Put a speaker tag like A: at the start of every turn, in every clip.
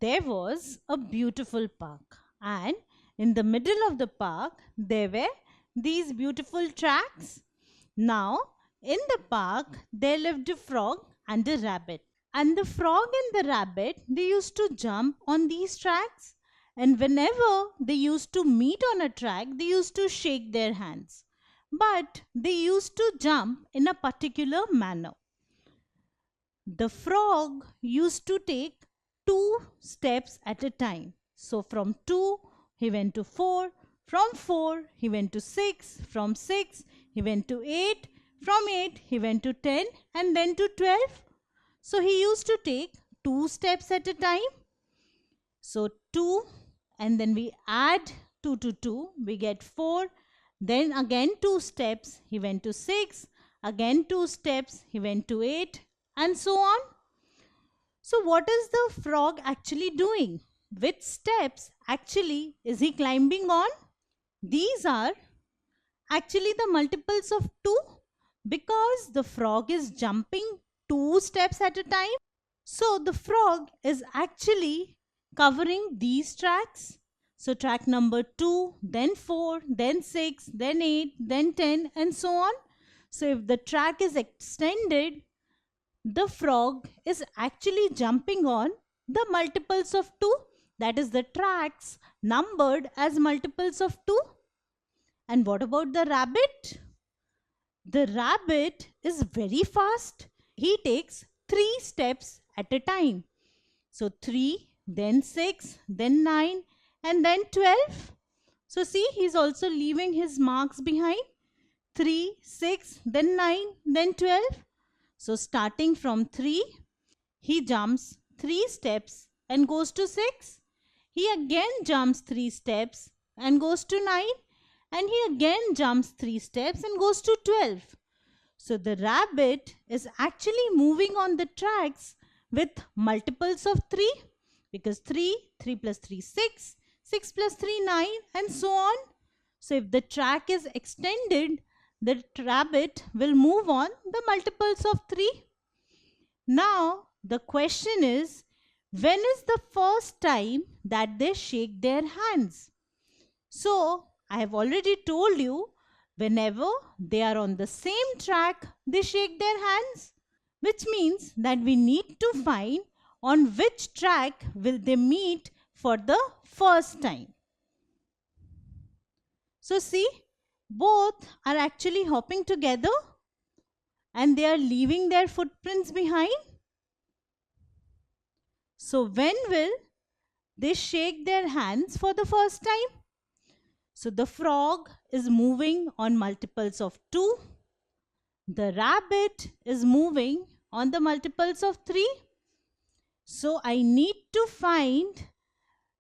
A: there was a beautiful park, and in the middle of the park there were these beautiful tracks. Now, in the park there lived a frog and a rabbit. And the frog and the rabbit, they used to jump on these tracks. And whenever they used to meet on a track, they used to shake their hands. But they used to jump in a particular manner. The frog used to take 2 steps at a time. So from 2, he went to 4. From 4, he went to 6. From 6, he went to 8. From 8, he went to 10 and then to 12. So he used to take 2 steps at a time. So 2, and then we add 2 to 2, we get 4. Then again 2 steps, he went to 6. Again 2 steps, he went to 8, and so on. So what is the frog actually doing? Which steps actually is he climbing on? These are actually the multiples of 2, because the frog is jumping 2 steps at a time. So the frog is actually covering these tracks. So track number 2, then 4, then 6, then 8, then 10, and so on. So if the track is extended, the frog is actually jumping on the multiples of 2. That is the tracks numbered as multiples of 2. And what about the rabbit? The rabbit is very fast. He takes 3 steps at a time. So 3, then 6, then 9, and then 12. So see, he's also leaving his marks behind. 3, 6, then 9, then 12. So starting from 3, he jumps 3 steps and goes to 6. He again jumps 3 steps and goes to 9. And he again jumps 3 steps and goes to 12. So the rabbit is actually moving on the tracks with multiples of 3, because 3 plus 3, 6, 6 plus 3, 9, and so on. So if the track is extended, the rabbit will move on the multiples of 3. Now the question is, when is the first time that they shake their hands? So I have already told you, whenever they are on the same track, they shake their hands, which means that we need to find on which track will they meet for the first time. So see, both are actually hopping together and they are leaving their footprints behind. So when will they shake their hands for the first time? So the frog is moving on multiples of 2. The rabbit is moving on the multiples of 3. So I need to find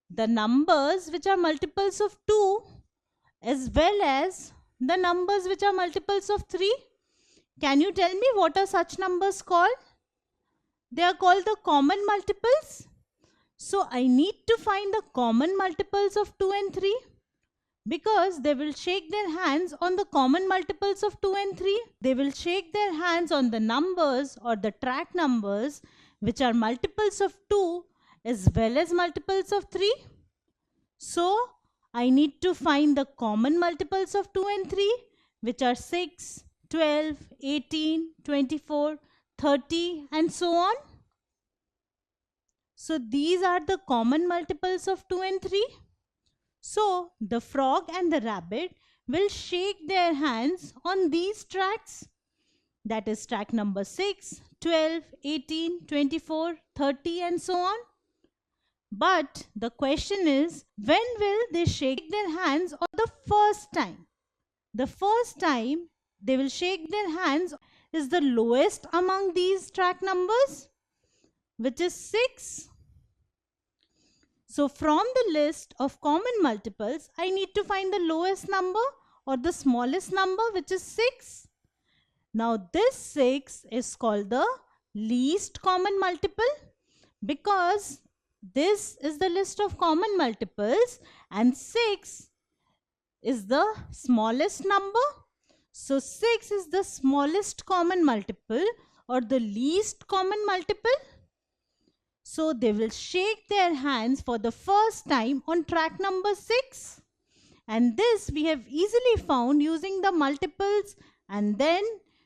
A: the numbers which are multiples of 2 as well as the numbers which are multiples of 3. Can you tell me what are such numbers called? They are called the common multiples. So I need to find the common multiples of 2 and 3. Because they will shake their hands on the common multiples of 2 and 3. They will shake their hands on the numbers or the track numbers which are multiples of 2 as well as multiples of 3. So I need to find the common multiples of 2 and 3, which are 6, 12, 18, 24, 30, and so on. So these are the common multiples of 2 and 3. So the frog and the rabbit will shake their hands on these tracks. That is track number 6, 12, 18, 24, 30, and so on. But the question is, when will they shake their hands on the first time? The first time they will shake their hands is the lowest among these track numbers, which is 6. So from the list of common multiples, I need to find the lowest number or the smallest number, which is 6. Now this 6 is called the least common multiple, because this is the list of common multiples and 6 is the smallest number. So 6 is the smallest common multiple or the least common multiple. So they will shake their hands for the first time on track number 6. And this we have easily found using the multiples and then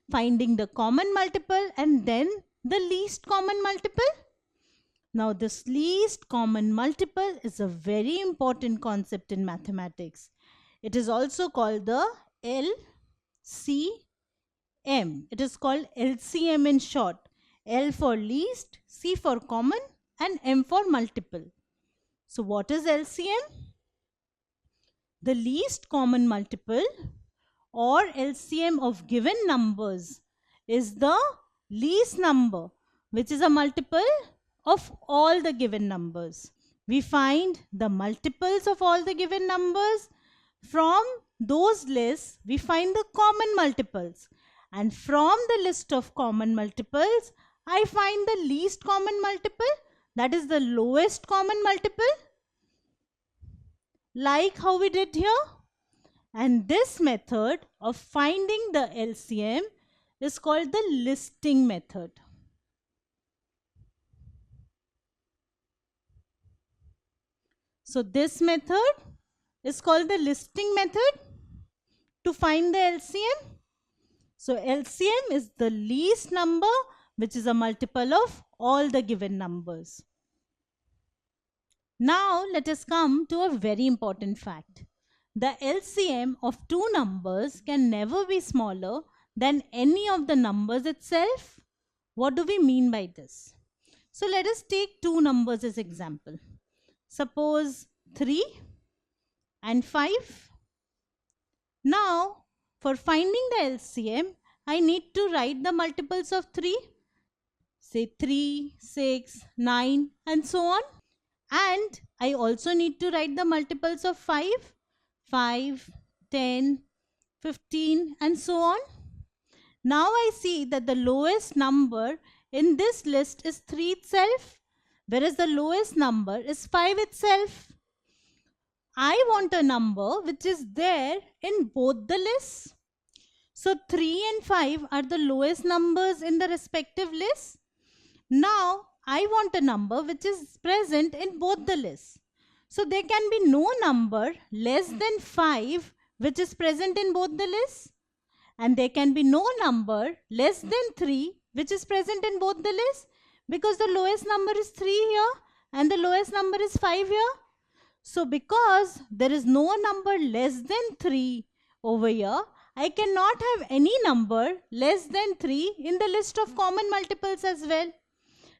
A: finding the common multiple and then the least common multiple. Now this least common multiple is a very important concept in mathematics. It is also called the LCM. It is called LCM in short. L for least, C for common and M for multiple. So what is LCM? The least common multiple or LCM of given numbers is the least number which is a multiple of all the given numbers. We find the multiples of all the given numbers. From those lists, we find the common multiples. And from the list of common multiples, I find the least common multiple, that is the lowest common multiple, like how we did here. And this method of finding the LCM is called the listing method. So this method is called the listing method to find the LCM. So LCM is the least number which is a multiple of all the given numbers. Now let us come to a very important fact. The LCM of two numbers can never be smaller than any of the numbers itself. What do we mean by this? So let us take two numbers as example. Suppose 3 and 5. Now, for finding the LCM, I need to write the multiples of 3. Say 3, 6, 9 and so on. And I also need to write the multiples of 5, 5, 10, 15 and so on. Now I see that the lowest number in this list is 3 itself, whereas the lowest number is 5 itself. I want a number which is there in both the lists. So 3 and 5 are the lowest numbers in the respective lists. Now I want a number which is present in both the lists. So there can be no number less than 5 which is present in both the lists. And there can be no number less than 3 which is present in both the lists, because the lowest number is 3 here and the lowest number is 5 here. So because there is no number less than 3 over here, I cannot have any number less than 3 in the list of common multiples as well.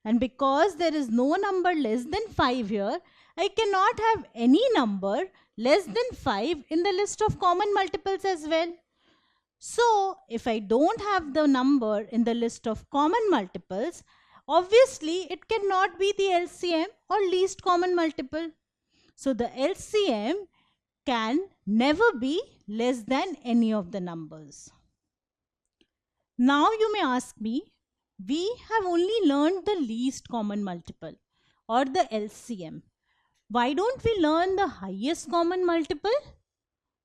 A: And because there is no number less than 5 here, I cannot have any number less than 5 in the list of common multiples as well. So if I don't have the number in the list of common multiples, obviously it cannot be the LCM or least common multiple. So the LCM can never be less than any of the numbers. Now you may ask me, we have only learned the least common multiple or the LCM. Why don't we learn the highest common multiple?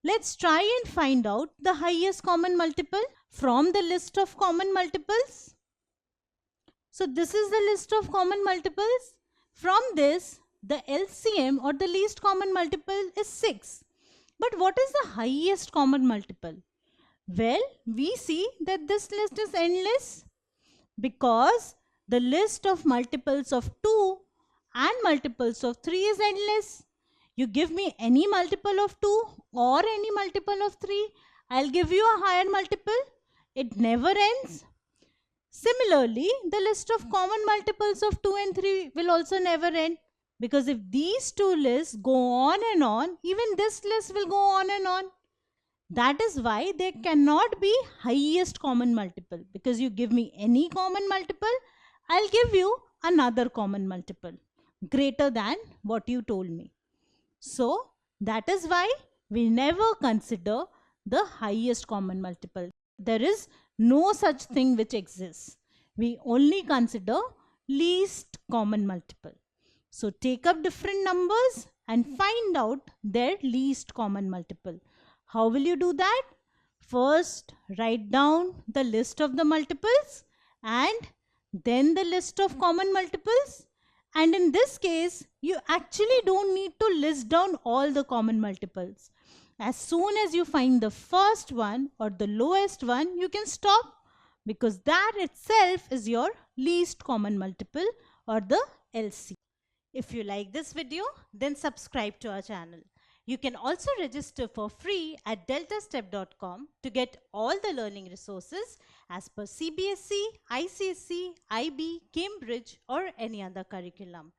A: Let's try and find out the highest common multiple from the list of common multiples. So this is the list of common multiples. From this, the LCM or the least common multiple is 6. But what is the highest common multiple? Well, we see that this list is endless, because the list of multiples of 2 and multiples of 3 is endless. You give me any multiple of 2 or any multiple of 3, I'll give you a higher multiple. It never ends. Similarly, the list of common multiples of 2 and 3 will also never end, because if these two lists go on and on, even this list will go on and on. That is why there cannot be highest common multiple, because you give me any common multiple, I'll give you another common multiple greater than what you told me. So that is why we never consider the highest common multiple. There is no such thing which exists. We only consider least common multiple. So take up different numbers and find out their least common multiple. How will you do that? First, write down the list of the multiples and then the list of common multiples, And in this case, you actually don't need to list down all the common multiples. As soon as you find the first one or the lowest one, you can stop, because that itself is your least common multiple, or the LC. If you like this video, then subscribe to our channel. You can also register for free at deltastep.com to get all the learning resources as per CBSE, ICSE, IB, Cambridge, or any other curriculum.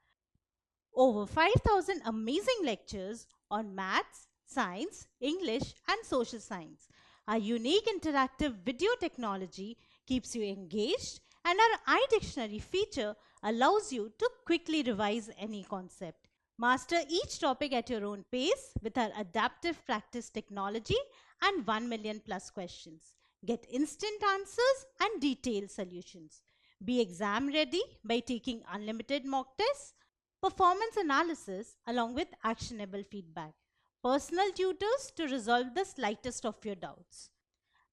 A: Over 5,000 amazing lectures on maths, science, English, and social science. Our unique interactive video technology keeps you engaged, and our iDictionary feature allows you to quickly revise any concept. Master each topic at your own pace with our adaptive practice technology and 1 million plus questions. Get instant answers and detailed solutions. Be exam ready by taking unlimited mock tests, performance analysis along with actionable feedback, personal tutors to resolve the slightest of your doubts.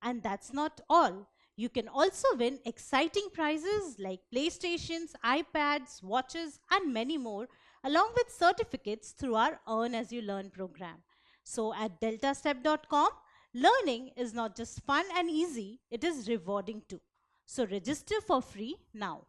A: And that's not all. You can also win exciting prizes like PlayStations, iPads, watches, and many more, along with certificates through our Earn As You Learn program. So at deltastep.com, learning is not just fun and easy, it is rewarding too. So register for free now.